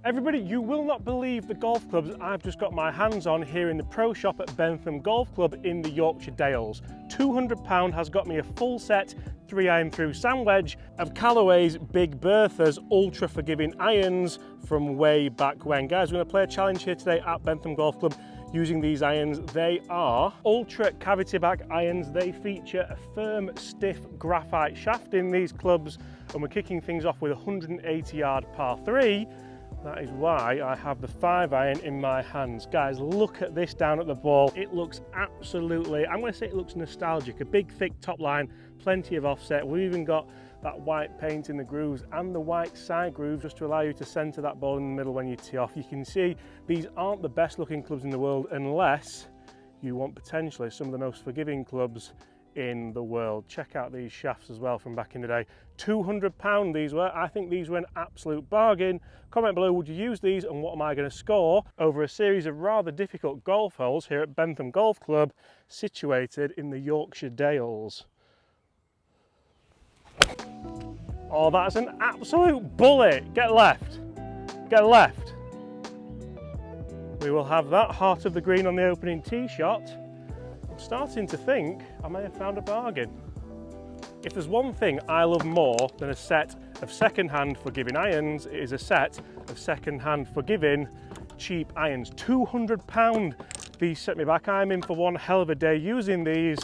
Everybody, you will not believe the golf clubs I've just got my hands on here in the pro shop at Bentham Golf Club in the Yorkshire Dales. £200 has got me a full set 3-iron through sand wedge of Callaway's Big Bertha's ultra forgiving irons from way back when. Guys, we're going to play a challenge here today at Bentham Golf Club using these irons. They are ultra cavity back irons. They feature a firm, stiff graphite shaft in these clubs, and we're kicking things off with a 180-yard par 3. That is why I have the 5-iron in my hands. Guys, look at this down at the ball. It looks absolutely, I'm going to say it looks nostalgic. A big, thick top line, plenty of offset. We've even got that white paint in the grooves and the white side grooves just to allow you to centre that ball in the middle when you tee off. You can see these aren't the best looking clubs in the world unless you want potentially some of the most forgiving clubs in the world. Check out these shafts as well from back in the day. £200 these were. I think these were an absolute bargain. Comment below, would you use these and what am I going to score over a series of rather difficult golf holes here at Bentham Golf Club, situated in the Yorkshire Dales. Oh, that's an absolute bullet. Get left. Get left. We will have that heart of the green on the opening tee shot. I'm starting to think I may have found a bargain. If there's one thing I love more than a set of second-hand forgiving irons, it is a set of second-hand forgiving cheap irons. £200 these set me back. I'm in for one hell of a day using these.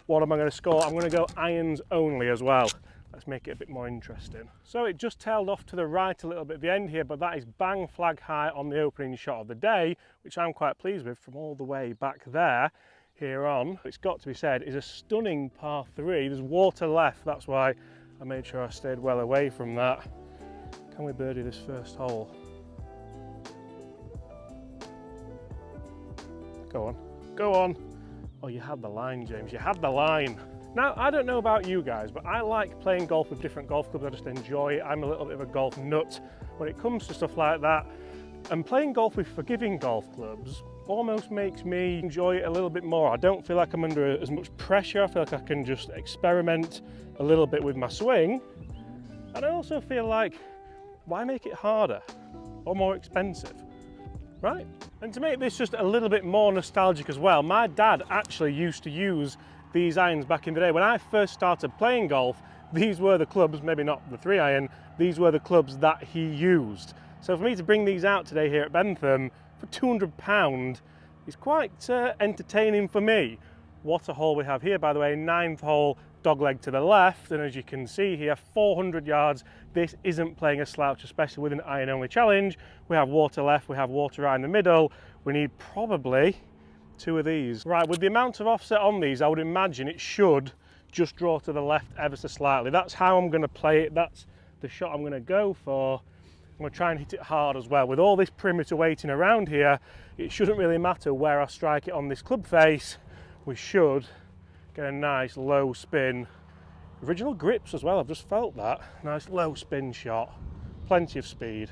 What am I going to score? I'm going to go irons only as well. Let's make it a bit more interesting. So it just tailed off to the right a little bit at the end here, but that is bang flag high on the opening shot of the day, which I'm quite pleased with from all the way back there. Here on, it's got to be said, is a stunning par 3. There's water left, that's why I made sure I stayed well away from that. Can we birdie this first hole? Go on, go on. Oh, you had the line, James, you had the line. Now, I don't know about you guys, but I like playing golf with different golf clubs. I just enjoy it. I'm a little bit of a golf nut when it comes to stuff like that. And playing golf with forgiving golf clubs almost makes me enjoy it a little bit more. I don't feel like I'm under as much pressure. I feel like I can just experiment a little bit with my swing. And I also feel like, why make it harder or more expensive, right? And to make this just a little bit more nostalgic as well, my dad actually used to use these irons back in the day. When I first started playing golf, these were the clubs, maybe not the 3-iron, these were the clubs that he used. So for me to bring these out today here at Bentham for £200 is quite entertaining for me. What a hole we have here, by the way, 9th hole, dogleg to the left, and as you can see here, 400 yards. This isn't playing a slouch, especially with an iron only challenge. We have water left, we have water right in the middle. We need probably 2 of these. Right, with the amount of offset on these, I would imagine it should just draw to the left ever so slightly. That's how I'm going to play it. That's the shot I'm going to go for. I'm going to try and hit it hard as well. With all this perimeter weighting around here, it shouldn't really matter where I strike it on this club face. We should get a nice low spin. Original grips as well, I've just felt that. Nice low spin shot. Plenty of speed.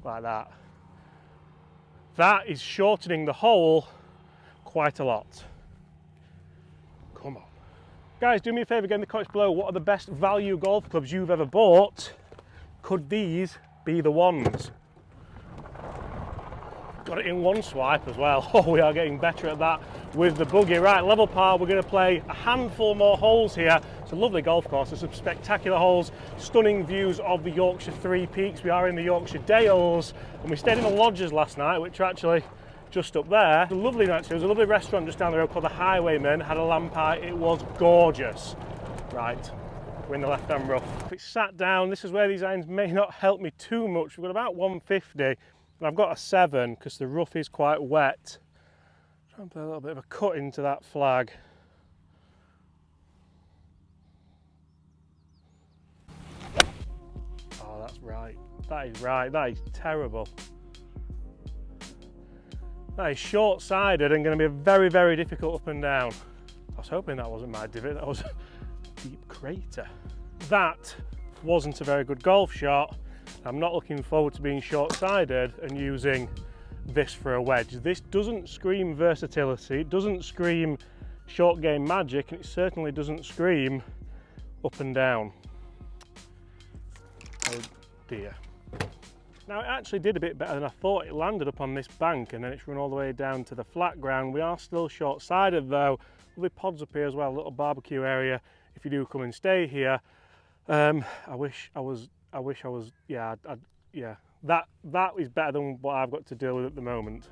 Like that. That is shortening the hole quite a lot. Come on. Guys, do me a favour, get in the comments below, what are the best value golf clubs you've ever bought? Could these be the ones? Got it in one swipe as well. Oh, we are getting better at that with the buggy. Right, level par, we're going to play a handful more holes here. It's a lovely golf course, there's some spectacular holes, stunning views of the Yorkshire Three Peaks. We are in the Yorkshire Dales, and we stayed in the lodges last night, which are actually just up there. It was a lovely night. There was a lovely restaurant just down the road called the Highwayman, had a lamp eye, it was gorgeous. Right, we're in the left-hand rough. If it's sat down, this is where these irons may not help me too much. We've got about 150, and I've got a 7 because the rough is quite wet. Try and play a little bit of a cut into that flag. Oh, that's right. That is right. That is terrible. That is short-sided and going to be a very, very difficult up and down. I was hoping that wasn't my divot, that was a deep crater. That wasn't a very good golf shot. I'm not looking forward to being short-sided and using this for a wedge. This doesn't scream versatility, it doesn't scream short game magic, and it certainly doesn't scream up and down. dear. Now it actually did a bit better than I thought. It landed up on this bank and then it's run all the way down to the flat ground. We are still short-sided though. There'll be pods up here as well, a little barbecue area if you do come and stay here. I wish I was, yeah, yeah. That is better than what I've got to deal with at the moment.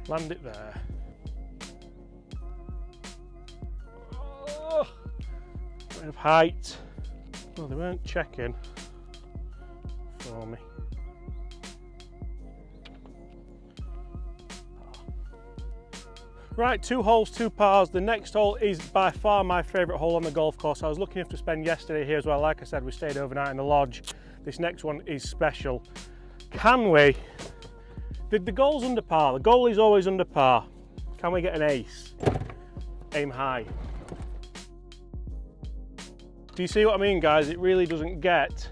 Land it there. Oh, bit of height. Well, they weren't checking for me. Right, 2 holes, 2 pars. The next hole is by far my favourite hole on the golf course. I was lucky enough to spend yesterday here as well. Like I said, we stayed overnight in the lodge. This next one is special. Can we? The goal's under par. The goal is always under par. Can we get an ace? Aim high. Do you see what I mean, guys? It really doesn't get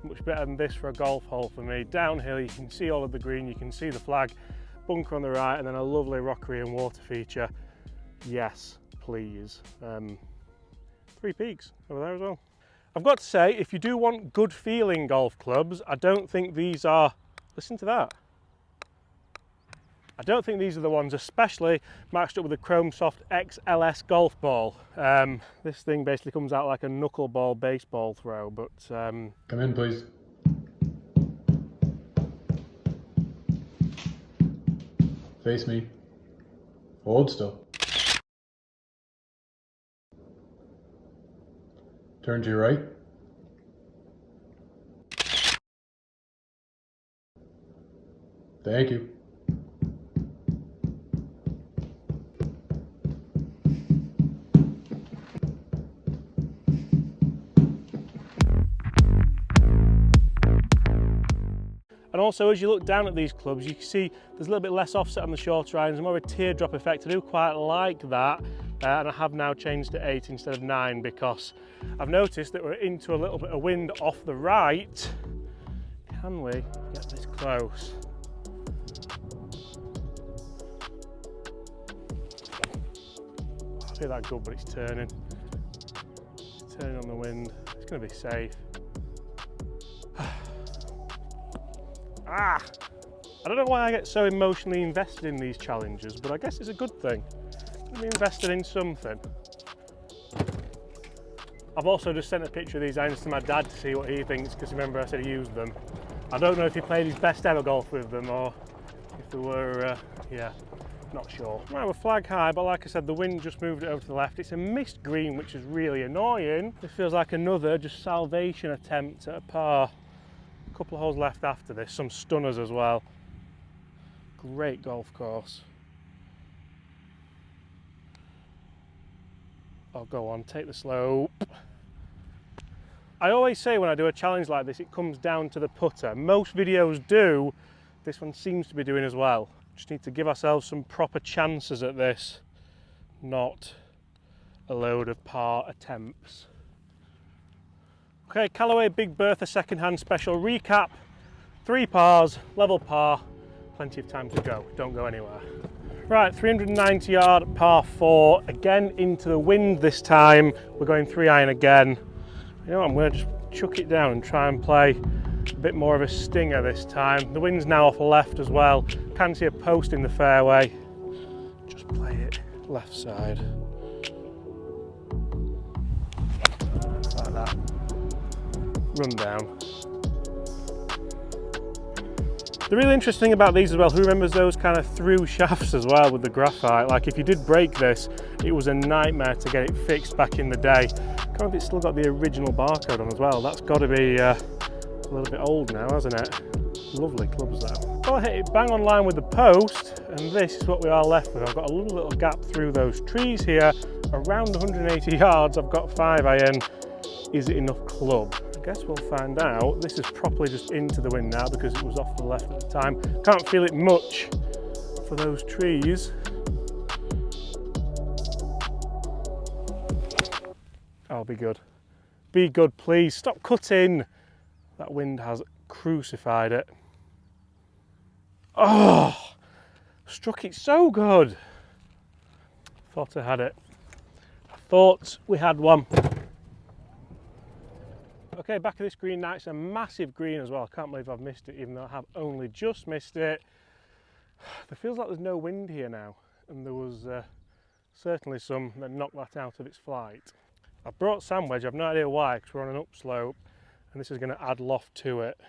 much better than this for a golf hole for me. Downhill, you can see all of the green, you can see the flag, bunker on the right, and then a lovely rockery and water feature. Yes, please. 3 peaks over there as well. I've got to say, if you do want good feeling golf clubs, I don't think these are, listen to that. I don't think these are the ones, especially matched up with the Chrome Soft XLS golf ball. This thing basically comes out like a knuckleball baseball throw, but... Come in, please. Face me. Hold still. Turn to your right. Thank you. And also, as you look down at these clubs, you can see there's a little bit less offset on the shorter irons, more of a teardrop effect. I do quite like that, and I have now changed to 8 instead of 9 because I've noticed that we're into a little bit of wind off the right. Can we get this close? I feel that good, but it's turning. It's turning on the wind. It's going to be safe. I don't know why I get so emotionally invested in these challenges, but I guess it's a good thing. I'm invested in something. I've also just sent a picture of these irons to my dad to see what he thinks, because remember I said he used them. I don't know if he played his best ever golf with them or if they were, yeah, not sure. Right, we're flag high, but like I said, the wind just moved it over to the left. It's a missed green, which is really annoying. This feels like another just salvation attempt at a par. Couple of holes left after this, some stunners as well. Great golf course. Oh, go on, take the slope. I always say when I do a challenge like this, it comes down to the putter. Most videos do, this one seems to be doing as well. Just need to give ourselves some proper chances at this, not a load of par attempts. Okay, Callaway Big Bertha second-hand special recap. 3 pars, level par, plenty of time to go, don't go anywhere. Right, 390 yard par 4, again into the wind this time. We're going 3-iron again. You know what, I'm going to just chuck it down and try and play a bit more of a stinger this time. The wind's now off left as well. Can see a post in the fairway. Just play it left side. Like that. Run down. The really interesting thing about these as well, who remembers those kind of through shafts as well with the graphite? Like if you did break this, it was a nightmare to get it fixed back in the day. Can't remember if it's still got the original barcode on as well. That's got to be a little bit old now, hasn't it? Lovely clubs though. Well, I hit it bang on line with the post, and this is what we are left with. I've got a little gap through those trees here, around 180 yards. I've got 5-iron. Is it enough club? I guess we'll find out. This is properly just into the wind now because it was off the left at the time. Can't feel it much for those trees. Oh, be good. Be good, please. Stop cutting. That wind has crucified it. Oh, struck it so good. Thought I had it. I thought we had one. Okay, back of this green now. It's a massive green as well. I can't believe I've missed it, even though I have only just missed it. There feels like there's no wind here now, and there was certainly some that knocked that out of its flight. I've brought sand wedge. I've no idea why, because we're on an upslope, and this is going to add loft to it.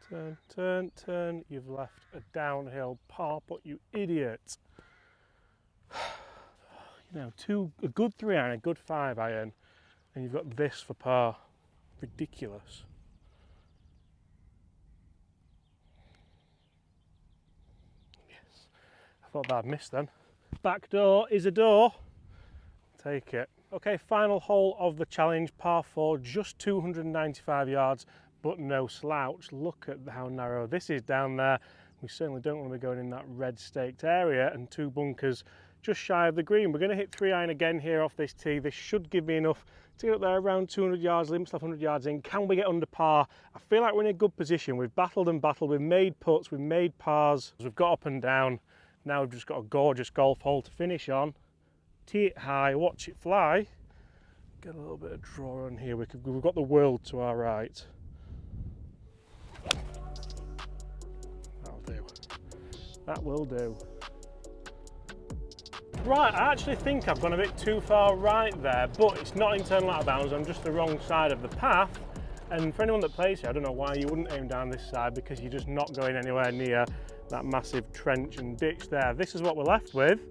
Turn, turn, turn. You've left a downhill par putt, you idiot. You know, a good 3-iron, a good 5-iron, and you've got this for par. Ridiculous. Yes. I thought that I'd missed then. Back door is a door. Take it. Okay, final hole of the challenge, par 4, just 295 yards. But no slouch. Look at how narrow this is down there. We certainly don't want to be going in that red staked area, and 2 bunkers just shy of the green. We're going to hit 3-iron again here off this tee. This should give me enough to get up there around 200 yards, leave myself 100 yards in. Can we get under par? I feel like we're in a good position. We've battled and battled. We've made putts. We've made pars. We've got up and down. Now we've just got a gorgeous golf hole to finish on. Tee it high, watch it fly. Get a little bit of draw on here. We've got the world to our right. That'll do. That will do. Right, I actually think I've gone a bit too far right there, but it's not internal out of bounds. I'm just the wrong side of the path. And for anyone that plays here, I don't know why you wouldn't aim down this side, because you're just not going anywhere near that massive trench and ditch there. This is what we're left with,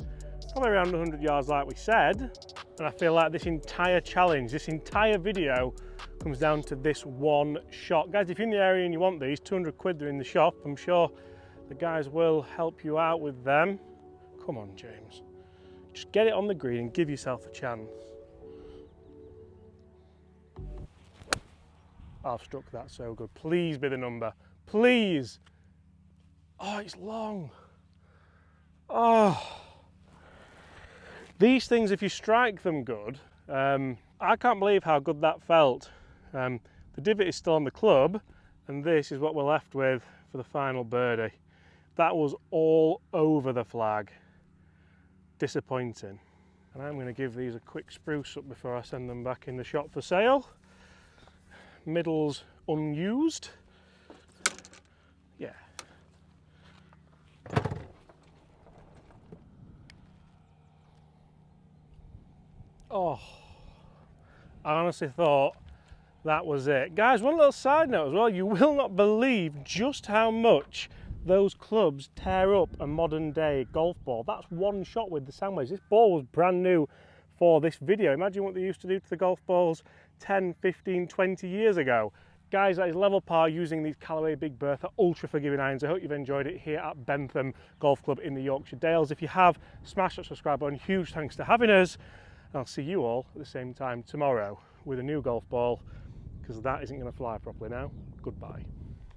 probably around 100 yards like we said. And I feel like this entire challenge, this entire video comes down to this one shot. Guys, if you're in the area and you want these, 200 quid, they're in the shop. I'm sure the guys will help you out with them. Come on, James. Just get it on the green and give yourself a chance. I've struck that so good. Please be the number. Please. Oh, it's long. Oh. These things, if you strike them good, I can't believe how good that felt. The divot is still on the club, and this is what we're left with for the final birdie. That was all over the flag. Disappointing. And I'm going to give these a quick spruce up before I send them back in the shop for sale. Middles unused. Yeah. Oh, I honestly thought that was it. Guys, one little side note as well, you will not believe just how much those clubs tear up a modern day golf ball. That's one shot with the sand wedge. This ball was brand new for this video. Imagine what they used to do to the golf balls 10, 15, 20 years ago. Guys, that is level par using these Callaway Big Bertha ultra forgiving irons. I hope you've enjoyed it here at Bentham Golf Club in the Yorkshire Dales. If you have, smash that subscribe button. Huge thanks to having us. And I'll see you all at the same time tomorrow with a new golf ball, because that isn't going to fly properly now. Goodbye.